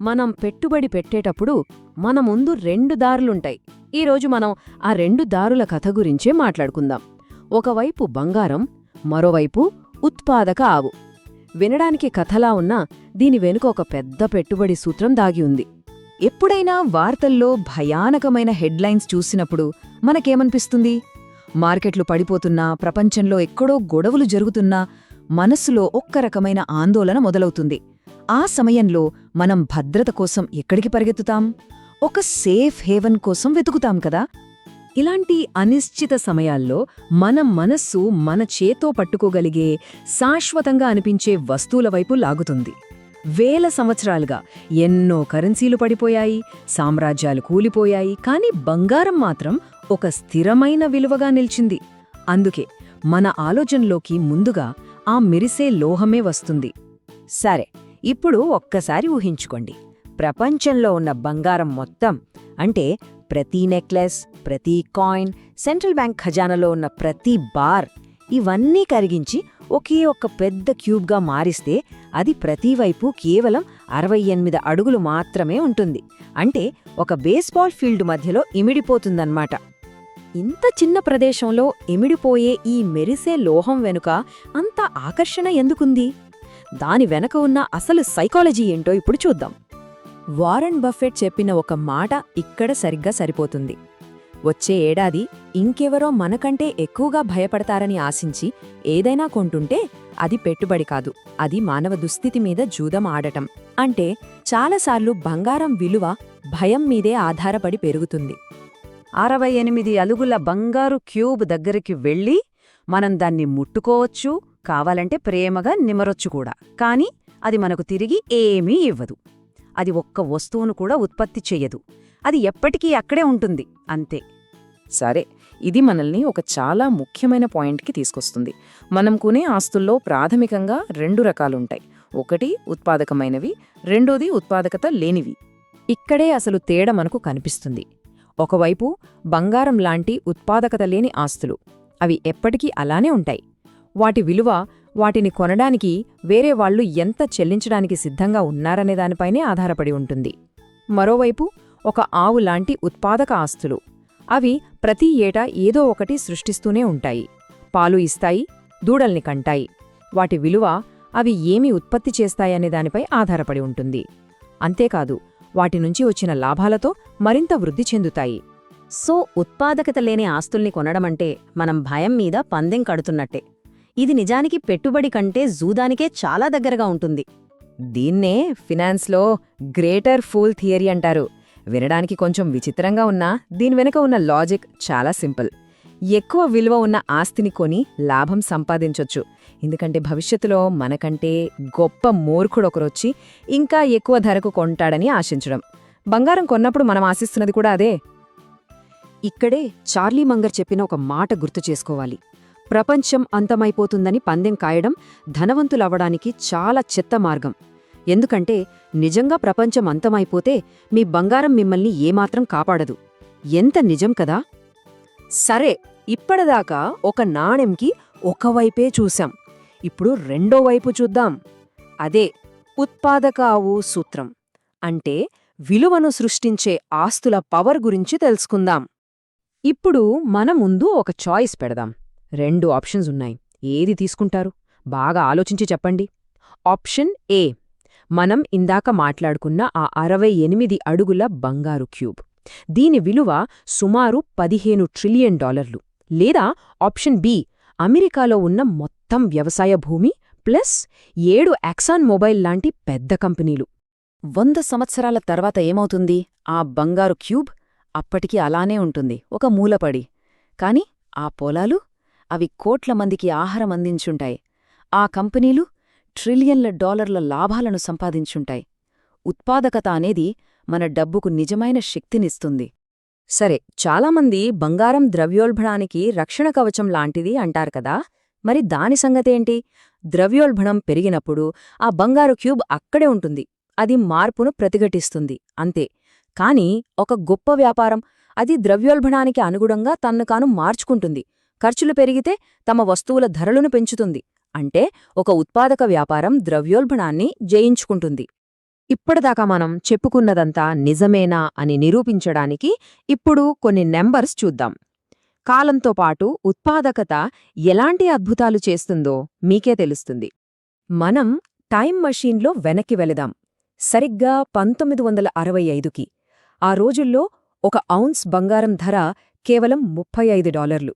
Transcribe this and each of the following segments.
మనం పెట్టుబడి పెట్టేటప్పుడు మన ముందు రెండు దారులుంటాయి. ఈరోజు మనం ఆ రెండు దారుల కథ గురించే మాట్లాడుకుందాం. ఒకవైపు బంగారం, మరోవైపు ఉత్పాదక ఆవు. వినడానికి కథలా ఉన్నా దీని వెనుక ఒక పెద్ద పెట్టుబడి సూత్రం దాగి ఉంది. ఎప్పుడైనా వార్తల్లో భయానకమైన హెడ్లైన్స్ చూసినప్పుడు మనకేమనిపిస్తుంది? మార్కెట్లు పడిపోతున్నా, ప్రపంచంలో ఎక్కడో గొడవలు జరుగుతున్నా మనస్సులో ఒక్క రకమైన ఆందోళన మొదలవుతుంది. ఆ సమయంలో మనం భద్రత కోసం ఎక్కడికి పరిగెత్తుతాం? ఒక సేఫ్ హేవన్ కోసం వెతుకుతాం కదా. ఇలాంటి అనిశ్చిత సమయాల్లో మన మనస్సు మన చేతో పట్టుకోగలిగే, శాశ్వతంగా అనిపించే వస్తువుల వైపు లాగుతుంది. వేల సంవత్సరాలుగా ఎన్నో కరెన్సీలు పడిపోయాయి, సామ్రాజ్యాలు కూలిపోయాయి, కాని బంగారం మాత్రం ఒక స్థిరమైన విలువగా నిలిచింది. అందుకే మన ఆలోచనలోకి ముందుగా ఆ మెరిసే లోహమే వస్తుంది. సరే, ఇప్పుడు ఒక్కసారి ఊహించుకోండి. ప్రపంచంలో ఉన్న బంగారం మొత్తం, అంటే ప్రతి నెక్లెస్, ప్రతి కాయిన్, సెంట్రల్ బ్యాంక్ ఖజానాలో ఉన్న ప్రతి బార్, ఇవన్నీ కరిగించి ఒకే ఒక్క పెద్ద క్యూబ్గా మారిస్తే అది ప్రతివైపు కేవలం 68 అడుగులు మాత్రమే ఉంటుంది. అంటే ఒక బేస్బాల్ ఫీల్డ్ మధ్యలో ఇమిడిపోతుందన్నమాట. ఇంత చిన్న ప్రదేశంలో ఇమిడిపోయే ఈ మెరిసే లోహం వెనుక అంత ఆకర్షణ ఎందుకుంది? దాని వెనక ఉన్న అసలు సైకాలజీ ఏంటో ఇప్పుడు చూద్దాం. వారెన్ బఫెట్ చెప్పిన ఒక మాట ఇక్కడ సరిగ్గా సరిపోతుంది. వచ్చే ఏడాది ఇంకెవరో మనకంటే ఎక్కువగా భయపడతారని ఆశించి ఏదైనా కొంటుంటే అది పెట్టుబడి కాదు, అది మానవ దుస్థితి మీద జూదం ఆడటం. అంటే చాలాసార్లు బంగారం విలువ భయం మీదే ఆధారపడి పెరుగుతుంది. 68 అలుగుల బంగారు క్యూబ్ దగ్గరికి వెళ్ళి మనం దాన్ని ముట్టుకోవచ్చు, కావాలంటే ప్రేమగా నిమరొచ్చు కూడా. కాని అది మనకు తిరిగి ఏమీ ఇవ్వదు. అది ఒక్క వస్తువును కూడా ఉత్పత్తి చెయ్యదు. అది ఎప్పటికీ అక్కడే ఉంటుంది, అంతే. సరే, ఇది మనల్ని ఒక చాలా ముఖ్యమైన పాయింట్కి తీసుకొస్తుంది. మనం కొనే ఆస్తుల్లో ప్రాథమికంగా 2 రకాలుంటాయి. ఒకటి ఉత్పాదకమైనవి, రెండోది ఉత్పాదకత లేనివి. ఇక్కడే అసలు తేడా మనకు కనిపిస్తుంది. ఒకవైపు బంగారం లాంటి ఉత్పాదకత లేని ఆస్తులు, అవి ఎప్పటికీ అలానే ఉంటాయి. వాటి విలువ, వాటిని కొనడానికి వేరే వాళ్లు ఎంత చెల్లించడానికి సిద్ధంగా ఉన్నారనే దానిపైనే ఆధారపడి ఉంటుంది. మరోవైపు ఒక ఆవు లాంటి ఉత్పాదక ఆస్తులు, అవి ప్రతి ఏటా ఏదో ఒకటి సృష్టిస్తూనే ఉంటాయి. పాలు ఇస్తాయి, దూడల్ని కంటాయి. వాటి విలువ, అవి ఏమి ఉత్పత్తి చేస్తాయనే దానిపై ఆధారపడి ఉంటుంది. అంతేకాదు, వాటి నుంచి వచ్చిన లాభాలతో మరింత వృద్ధి చెందుతాయి. సో ఉత్పాదకత లేని ఆస్తుల్ని కొనడమంటే మనం భయం మీద పందెం కడుతున్నట్టే. ఇది నిజానికి పెట్టుబడి కంటే జూదానికే చాలా దగ్గరగా ఉంటుంది. దీన్నే ఫినాన్స్లో గ్రేటర్ ఫూల్ థియరీ అంటారు. వినడానికి కొంచెం విచిత్రంగా ఉన్నా దీని వెనుక ఉన్న లాజిక్ చాలా సింపుల్. ఎక్కువ విలువ ఉన్న ఆస్తిని కొని లాభం సంపాదించొచ్చు, ఎందుకంటే భవిష్యత్తులో మనకంటే గొప్ప మూర్ఖుడొకరొచ్చి ఇంకా ఎక్కువ ధరకు కొంటాడని ఆశించడం. బంగారం కొన్నప్పుడు మనం ఆశిస్తున్నది కూడా అదే. ఇక్కడే చార్లీ మంగర్ చెప్పిన ఒక మాట గుర్తు చేసుకోవాలి. ప్రపంచం అంతమైపోతుందని పందెం కాయడం ధనవంతులవ్వడానికి చాలా చెత్త మార్గం. ఎందుకంటే నిజంగా ప్రపంచం అంతమైపోతే మీ బంగారం మిమ్మల్ని ఏమాత్రం కాపాడదు. ఎంత నిజం కదా? సరే, ఇప్పటిదాకా ఒక నాణెంకి ఒకవైపే చూశాం. ఇప్పుడు రెండో వైపు చూద్దాం. అదే ఉత్పాదక ఆవు సూత్రం, అంటే విలువను సృష్టించే ఆస్తుల పవర్ గురించి తెలుసుకుందాం. ఇప్పుడు మన ముందు ఒక చాయిస్ పెడదాం. 2 ఆప్షన్స్ ఉన్నాయి. ఏది తీసుకుంటారు? బాగా ఆలోచించి చెప్పండి. ఆప్షన్ ఏ, మనం ఇందాక మాట్లాడుకున్న ఆ 68 అడుగుల బంగారు క్యూబ్. దీని విలువ సుమారు $15 ట్రిలియన్. లేదా ఆప్షన్ బి, అమెరికాలో ఉన్న మొత్తం వ్యవసాయ భూమి ప్లస్ 7 ఎక్సాన్ మొబైల్ లాంటి పెద్ద కంపెనీలు. 100 సంవత్సరాల తర్వాత ఏమవుతుంది? ఆ బంగారు క్యూబ్ అప్పటికి అలానే ఉంటుంది, ఒక మూలపడి. కాని ఆ పొలాలు, అవి కోట్ల మందికి ఆహారం అందించుంటాయి. ఆ కంపెనీలు ట్రిలియన్ల డాలర్ల లాభాలను సంపాదించుంటాయి. ఉత్పాదకత అనేది మన డబ్బుకు నిజమైన శక్తినిస్తుంది. సరే, చాలామంది బంగారం ద్రవ్యోల్బణానికి రక్షణ కవచం లాంటిది అంటారు కదా. మరి దాని సంగతేంటి? ద్రవ్యోల్బణం పెరిగినప్పుడు ఆ బంగారు క్యూబ్ అక్కడే ఉంటుంది. అది మార్పును ప్రతిఘటిస్తుంది, అంతే. కాని ఒక గొప్ప వ్యాపారం, అది ద్రవ్యోల్బణానికి అనుగుణంగా తన్ను తాను మార్చుకుంటుంది. ఖర్చులు పెరిగితే తమ వస్తువుల ధరలను పెంచుతుంది. అంటే ఒక ఉత్పాదక వ్యాపారం ద్రవ్యోల్బణాన్ని జయించుకుంటుంది. ఇప్పటిదాకా మనం చెప్పుకున్నదంతా నిజమేనా అని నిరూపించడానికి ఇప్పుడు కొన్ని నెంబర్స్ చూద్దాం. కాలంతో పాటు ఉత్పాదకత ఎలాంటి అద్భుతాలు చేస్తుందో మీకే తెలుస్తుంది. మనం టైం మషీన్లో వెనక్కి వెళదాం. సరిగ్గా 1965కి. ఆ రోజుల్లో ఒక ఔన్స్ బంగారం ధర కేవలం $35.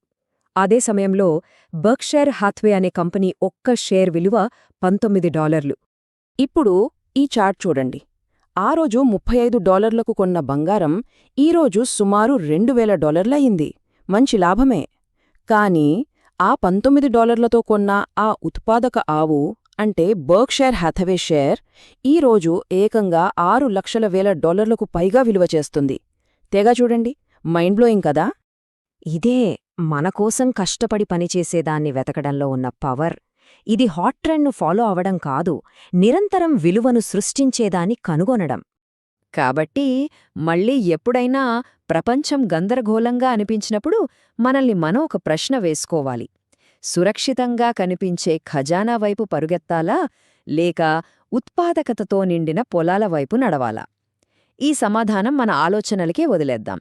అదే సమయంలో బర్క్షైర్ హాత్వే అనే కంపెనీ ఒక్క షేర్ విలువ $19. ఇప్పుడు ఈ చార్ట్ చూడండి. ఆ రోజు $35కు కొన్న బంగారం ఈరోజు సుమారు $2,000 అయింది. మంచి లాభమే. కానీ ఆ $19తో కొన్న ఆ ఉత్పాదక ఆవు అంటే బర్క్షైర్ హ్యాథవే షేర్ ఈరోజు ఏకంగా $6,00,000కు పైగా విలువ చేస్తుంది. తెగ చూడండి, మైండ్ బ్లోయింగ్ కదా. ఇదే మనకోసం కష్టపడి పనిచేసేదాన్ని వెతకడంలో ఉన్న పవర్. ఇది హాట్ ట్రెండ్ను ఫాలో అవడం కాదు, నిరంతరం విలువను సృష్టించేదాన్ని కనుగొనడం. కాబట్టి మళ్ళీ ఎప్పుడైనా ప్రపంచం గందరగోళంగా అనిపించినప్పుడు మనల్ని మనం ఒక ప్రశ్న వేసుకోవాలి. సురక్షితంగా కనిపించే ఖజానా వైపు పరుగెత్తాలా, లేక ఉత్పాదకతతో నిండిన పొలాల వైపు నడవాలా? ఈ సమాధానం మన ఆలోచనలకే వదిలేద్దాం.